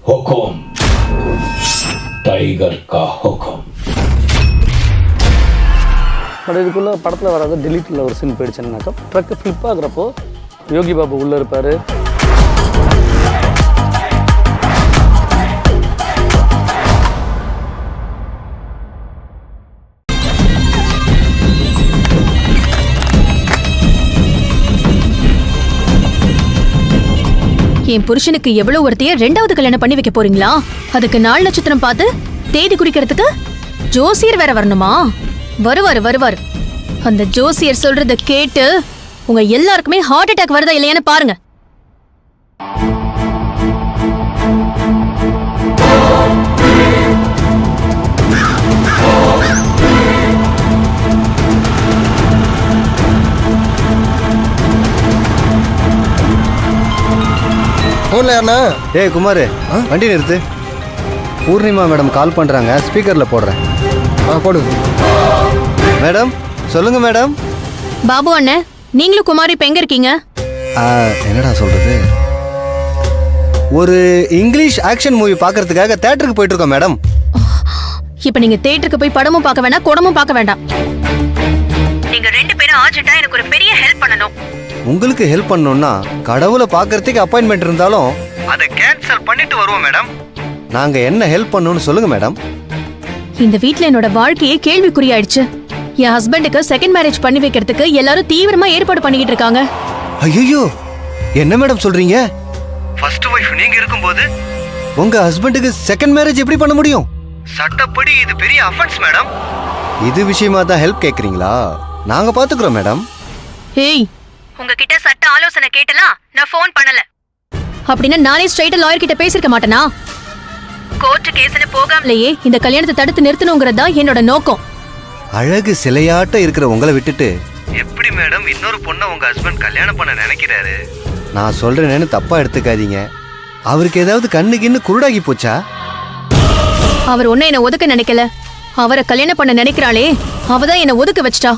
हुकुम tiger का हुकुम. But இதுக்குள்ளே படத்தில் வராது டெலிட்டில் ஒரு scene போயிடுச்சுன்னாக்கா truck flip ஆகுறப்போ Yogi Babu உள்ளே இருப்பார். என் புருஷனுக்கு எவ்வளவு ஒருத்தைய ரெண்டாவது கல்யாணம் பண்ணி வைக்க போறீங்களா? அதுக்கு நாள் நட்சத்திரம் பார்த்து தேதி குறிக்கிறதுக்கு ஜோசியர் வேற வரணுமா? வருவாரு. அந்த ஜோசியர் சொல்றத கேட்டு உங்க எல்லாருக்குமே ஹார்ட் அட்டாக் வருதா இல்லையான்னு பாருங்க. ஏய் குமார், வண்டி நிறுத்து. பூர்ணிமா மேடம் கால் பண்ணுறாங்க, ஸ்பீக்கரில் போடுறேன். போடு மேடம். சொல்லுங்க மேடம். பாபு அண்ணன், நீங்களும் குமாரி இப்ப எங்க இருக்கீங்க? என்னடா சொல்றது, ஒரு இங்கிலீஷ் ஆக்ஷன் மூவி பார்க்கறதுக்காக தியேட்டருக்கு போயிட்டு இருக்கோம் மேடம். இப்ப நீங்க தியேட்டருக்கு போய் படமும் பார்க்க வேண்டாம், குடமும் பார்க்க வேண்டாம். நீங்க ரெண்டு பேரும் ஆர்ஜென்ட்டா எனக்கு ஒரு பெரிய ஹெல்ப் பண்ணணும். உங்களுக்கு ஹெல்ப் பண்ணணும்னா கடவுளை பார்க்கறதுக்கு அப்பாயின்மெண்ட் இருந்தாலும் அதை கேன்சல் பண்ணிட்டு வருவோம் மேடம். நாங்க என்ன ஹெல்ப் பண்ணணும்னு சொல்லுங்க மேடம். இந்த வீட்ல என்னோட வாழ்க்கையே கேள்விக்குறியாயிடுச்சு. என் ஹஸ்பண்டுக்கு செகண்ட் மேரேஜ் பண்ணி வைக்கிறதுக்கு எல்லாரும் தீவிரமா ஏற்பாடு பண்ணிக்கிட்டு இருக்காங்க. ஐயோ, என்ன மேடம் சொல்றீங்க? ஃபர்ஸ்ட் வைஃப் நீங்க இருக்கும்போது உங்க ஹஸ்பண்டுக்கு செகண்ட் மேரேஜ் எப்படி பண்ண முடியும்? சட்டப்படி இது பெரிய அஃபென்ஸ் மேடம். இது விஷயமா தான் ஹெல்ப் கேக்குறீங்களா? நாங்க பாத்துக்கிறோம் மேடம். ஏய், உங்ககிட்ட சட்ட ஆலோசனை கேட்டலாம் நான் ஃபோன் பண்ணல. அப்படின்னா நானே ஸ்ட்ரைட்டா லாயர் கிட்ட பேசிருக்க மாட்டேனா? கோர்ட் கேஸ்னு போகாமலேயே இந்த கல்யாணத்தை தடுத்து நிறுத்தணுங்கிறதா என்னோட நோக்கம். அழகு சிலையாட்ட இருக்கிற உங்களை விட்டுட்டு எப்படி மேடம் இன்னொரு பொண்ணை உங்க ஹஸ்பண்ட் கல்யாணம் பண்ண நினைக்கிறாரு? நான் சொல்றேன்னு தப்பா எடுத்துக்காதீங்க. அவருக்கு ஏதாவது கண்ணுக்கு குருடாகி போச்சா? அவர் ஒன்னும் என்ன ஒதுக்க நினைக்கல. அவரை கல்யாணம் பண்ண நினைக்கிறாளே, அவதான் என்ன ஒதுக்க வச்சிட்டா.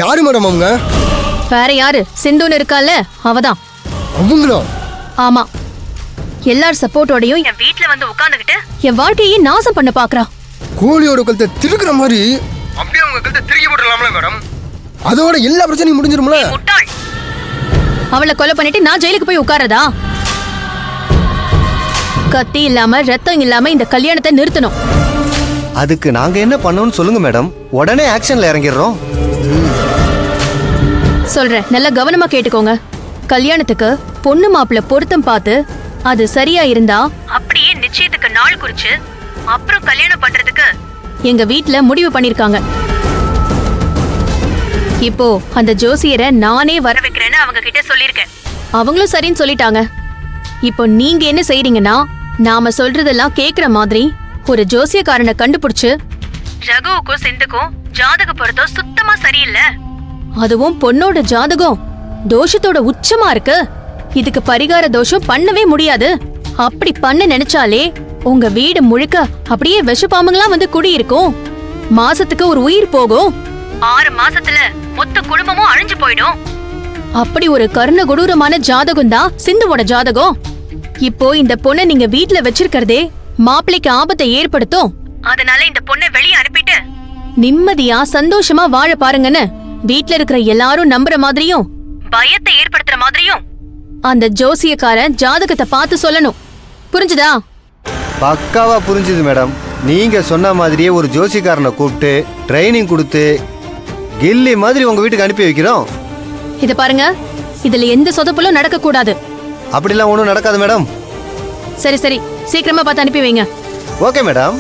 யாரு மேடம் அவங்க? வேற யாரு, சிந்துன்னு இருக்கால அவதான். அவங்களா? ஆமா. எல்லார் சப்போர்ட்டோடையும் என் வீட்ல வந்து உட்கார்ந்துகிட்டு என் வாழ்க்கையை நாசம் பண்ண பாக்குறா. கோழியோட கழுத்தை திருக்குற மாதிரி அப்படியே அவங்க கழுத்தை திருக்கி போட்டுடலாம்ல மேடம்? அதோட எல்லா பிரச்சனையும் முடிஞ்சிரும்ல? முட்டாள். அவளை கொலை பண்ணிட்டு நான் ஜெயிலுக்கு போய் உட்காரதா? கத்தி இல்லாம ரத்தம் இல்லாம இந்த கல்யாணத்தை நிறுத்தணும். அதுக்கு நாங்க என்ன பண்ணணும்னு சொல்லுங்க மேடம். உடனே ஆக்ஷன்ல இறங்கிடுறோம். சொல்றேன், நல்லா கவனமா கேட்டுக்கோங்க. கல்யாணத்துக்கு பொண்ணு மாப்பிள்ள பொருத்தம் பார்த்து அது சரியா இருந்தா அப்படியே நிச்சயத்துக்கு நாள் குறிச்சு அப்புறம் கல்யாணம் பண்றதுக்கு எங்க வீட்ல முடிவு பண்ணிருக்காங்க. இப்போ அந்த ஜோசியரை நானே வர வைக்கிறேன்னு அவங்க கிட்ட சொல்லிருக்கேன். அவங்களும் சரின்னு சொல்லிட்டாங்க. இப்போ நீங்க என்ன செய்றீங்கன்னா, நாம சொல்றதெல்லாம் கேக்குற மாதிரி ஒரு ஜோசியக்காரனை கண்டுபிடிச்சு ரகுவுக்கும் சிந்துக்கும் ஜாதக பொருத்தம் சுத்தமா சரியில்லை, அதுவும் பொண்ணோட ஜாதகம் தோஷத்தோட உச்சமா இருக்கு, இதுக்கு பரிகார தோஷம் பண்ணவே முடியாது, அப்படி பண்ண நினைச்சாலே உங்க வீடு முழுக்க அப்படியே விஷப்பாம்புங்களா வந்து குடியிருக்கும், மாசத்துக்கு ஒரு உயிர் போகும், 6 மாசத்துல மொத்த குடும்பமும் அழிஞ்சு போயிடும். அப்படி ஒரு கருண கொடூரமான ஜாதகம் தான் சிந்துவோட ஜாதகம். இப்போ இந்த பொண்ணை நீங்க வீட்ல வச்சிருக்கிறதே மாப்பிள்ளைக்கு ஆபத்தை ஏற்படுத்தும். அதனால இந்த பொண்ணை வெளியே அனுப்பிட்டு நிம்மதியா சந்தோஷமா வாழ பாருங்கன்னு வீட்ல இருக்கிற எல்லாரும் நம்புற மாதிரியும் பயத்தை ஏற்படுத்துற மாதிரியும் அந்த ஜோசியக்காரன் ஜாதகத்தை பார்த்து சொல்லணும். புரிஞ்சுதா? பக்காவா புரிஞ்சுது மேடம். நீங்க சொன்ன மாதிரியே ஒரு ஜோசியக்காரனை கூப்பிட்டு ட்ரைனிங் கொடுத்து கில்லி மாதிரி உங்க வீட்டுக்கு அனுப்பி வைக்கிறோம். இத பாருங்க, இதுல எந்த சொதப்பலும் நடக்க கூடாது. அப்படிலாம் ஒன்றும் நடக்காது மேடம். சரி சரி, சீக்கிரமா பார்த்து அனுப்பி வைங்க. Okay madam.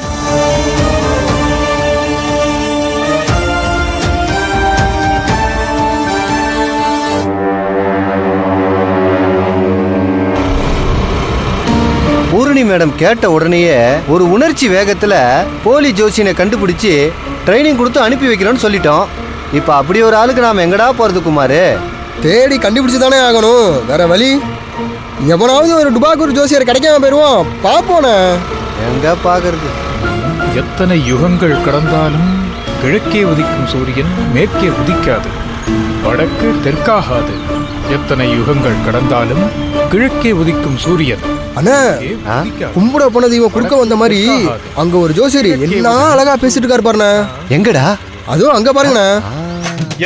பூரணி மேடம் கேட்ட உடனேயே ஒரு உணர்ச்சி வேகத்துல போலி ஜோசியனை கண்டுபிடிச்சு ட்ரைனிங் கொடுத்து அனுப்பி வைக்கிறோம்னு சொல்லிட்டோம். இப்ப அப்படி ஒரு ஆளுக்கு நாம எங்கடா போறது குமாரு? தேடி கண்டுபிடிச்சு தானே ஆகணும், வேற வழி. எவனாவது ஒரு டுபாக்கூர் ஜோசியர் கிடைக்காம போயிருவோம். பாப்போனே எங்க பாக்குறது? எத்தனை யுகங்கள் கடந்தாலும் கிழக்கே உதிக்கும் சூரியன் மேற்கே உதிக்காது, வடக்கு தெற்காகாது, எத்தனை யுகங்கள் கடந்தாலும் கிழக்கே உதிக்கும் சூரியன் அண்ணா உதிக்காது. கும்பிட போனது இவன் குறுக்க வந்த மாதிரி அங்க ஒரு ஜோசியர் என்ன அழகா பேசிட்டு இருக்காரு பாருண்ணா. எங்கடா? அதுவும் அங்க பாருங்கண்ணா.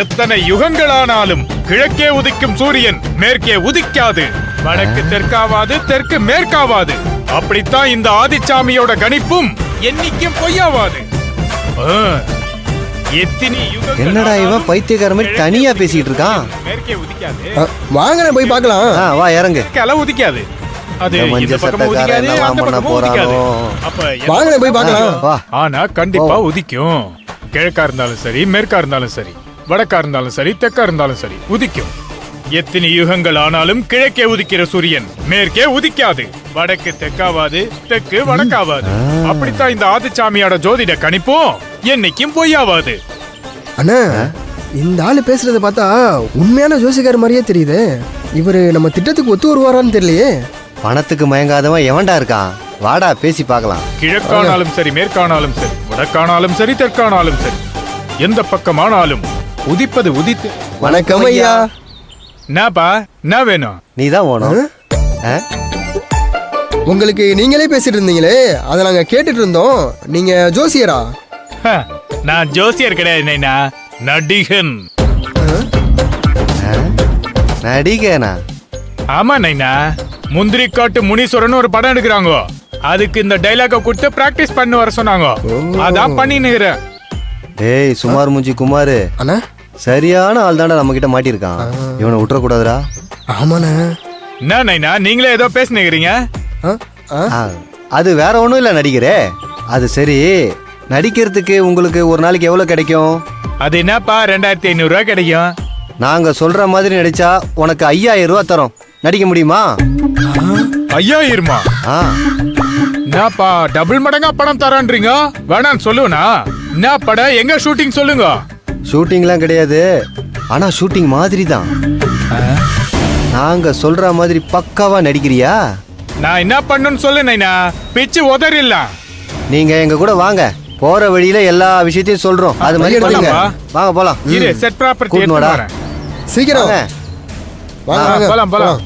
எத்தனை யுகங்களானாலும் கிழக்கே உதிக்கும் சூரியன் மேற்கே உதிக்காது. வடக்கு தெற்காவாது, தெற்கு மேற்காவாது. அப்படித்தான் இந்த ஆதிச்சாமியோட கணிப்பும் என்னைக்கும் பொய்யாவாது. ஆ, எத்தனை யுகங்கள் என்னடா இவன் ஆனாலும் பைத்தியக்கார மாதிரி தனியா பேசிட்டு இருக்கான்? மேற்கே உதிக்காது. வாங்கண்ணா போய் பார்க்கலாம். வா இறங்கு. கிழ உதிக்காது. அது இந்த மஞ்ச இந்த பக்கமும் சட்டைக்காரன் உதிக்காது, என்னவா அந்த பண்ண பக்கமும் உதிக்காது. போறானோ? அப்ப வாங்கண்ணா போய் பார்க்கலாம். வா. ஆனா கண்டிப்பா உதிக்கும். கிழக்கா இருந்தாலும் சரி, மேற்கா இருந்தாலும் சரி, வடக்கா இருந்தாலும் சரி, தெற்கா இருந்தாலும் சரி, உதிக்கும். எத்தனை யுகங்கள் ஆனாலும் கிழக்கே உதிக்கிற சூரியன் மேற்கே உதிக்காது. வடக்கு தெற்காவாது, தெற்கு வடக்காவாது. அப்படித்தான் இந்த ஆதிச்சாமியோட ஜோதிட கணிப்பும் என்னைக்கும் பொய்யாவாது. அண்ணா இந்த ஆளு பேசுறத பார்த்தா உண்மையான ஜோசியக்கார மாதிரியே தெரியுது. இவரு நம்ம திட்டத்துக்கு ஒத்து வருவாரான்னு தெரியலையே. பணத்துக்கு மயங்காதவன் எவன்டா இருக்கான்? வாடா பேசி பார்க்கலாம். கிழக்கானாலும் சரி, மேற்கானாலும் சரி, வடக்கானாலும் சரி, தெற்கானாலும் சரி, எந்த பக்கமானாலும் உதிப்பது உதித்து. வணக்கம் ஐயா. என்னப்பா என்ன வேணும்? நீ தான் ஓணும். உங்களுக்கு நீங்களே பேசிட்டு இருந்தீங்களே அதை நாங்க கேட்டுட்டு இருந்தோம். நீங்க ஜோசியரா? ஹ, நான் ஜோசியர் கிடையாது நைனா, நடிகன். நடிகனா? ஆமா நைனா, முந்திரி காட்டு முனீஸ்வரன் ஒரு படம் எடுக்கிறாங்க. அதுக்கு இந்த டைலாக கொடுத்து பிராக்டிஸ் பண்ணி வர சொன்னாங்க. அதான் பண்ணினுக்கிறேன். ஏய் சுமார் மூஞ்சி குமாரு, அண்ணா சரியான ஆள் தாண்டா நம்ம கிட்ட மாட்டிருக்கான். இவனை விட்டுற கூடாதுடா. ஆமாண்ணா. என்ன நைனா, நீங்களே ஏதோ பேசினுக்கிறீங்க? அது வேற ஒண்ணும் இல்ல நடிகரே. அது சரி, நடிக்கிறதுக்கு உங்களுக்கு ஒரு நாளைக்கு எவ்வளவு கிடைக்கும்? அது என்னப்பா 2500 ரூபாய் கிடைக்கும். நாங்க சொல்ற மாதிரி நடிச்சா உனக்கு 5000 ரூபாய் தரோம். நடிக்க முடியுமா? 5000? ஆ, என்னப்பா டபுள் மடங்கா பணம் தரான்றீங்க? வேணான்னு சொல்லுவனா? என்ன படம், எங்க ஷூட்டிங் சொல்லுங்க. ஷூட்டிங்லாம் கிடையாது. ஆனா ஷூட்டிங் மாதிரி தான். நாங்க சொல்ற மாதிரி பக்காவா நடிக்கிறியா? நான் என்ன பண்ணுன்னு சொல்லு நைனா, பிச்சு உதறிடலாம். நீங்க எங்க கூட வாங்க. போற வழியில எல்லா விஷயத்தையும் சொல்றோம். அது மாதிரி பண்ணுங்க. வாங்க போலாம். இரு, செட் ப்ராப்பர்ட்டி கூட்டின்னு எடுத்து வாடா. வரேன். சீக்கிரம் வாங்க. வாங்க, ஆ, வாங்க. போலாம், போலாம்.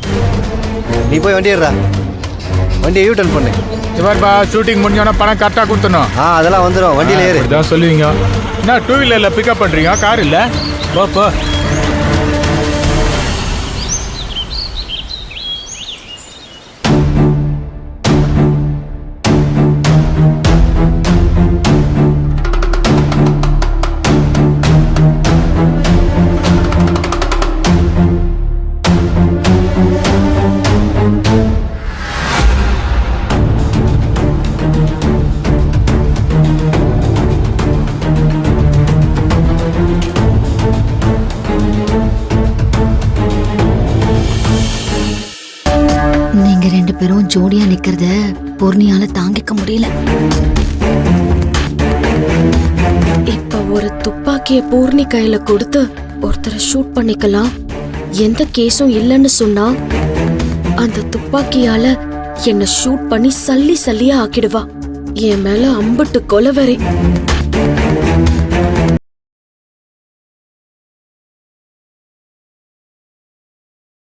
நீ போய் வண்டி ஏறுடா. வண்டியை யூ டர்ன் பண்ணு. இவர்பா ஷூட்டிங் முடிஞ்சோன்னா பணம் கரெக்டா கொடுத்துணும். அதெல்லாம் வந்துடும். வண்டியில ஏறு. இப்படிதான் சொல்லுவீங்க. என்ன 2 வீலர்ல பிக்கப் பண்றீங்க, கார் இல்ல? போ போ. நீங்க 2 பேரும் ஜோடியா நிக்கிறத பூர்ணியால தாங்கிக்க முடியல. இப்ப ஒரு துப்பாக்கிய பூர்ணி கையில கொடுத்து ஒருத்தரை ஷூட் பண்ணிக்கலாம். எந்த கேஸும் இல்லைன்னு சொன்னா அந்த துப்பாக்கியால என்ன ஷூட் பண்ணி சல்லி சல்லியா ஆக்கிடுவா. என் மேல அம்புட்டு கொலவெறி.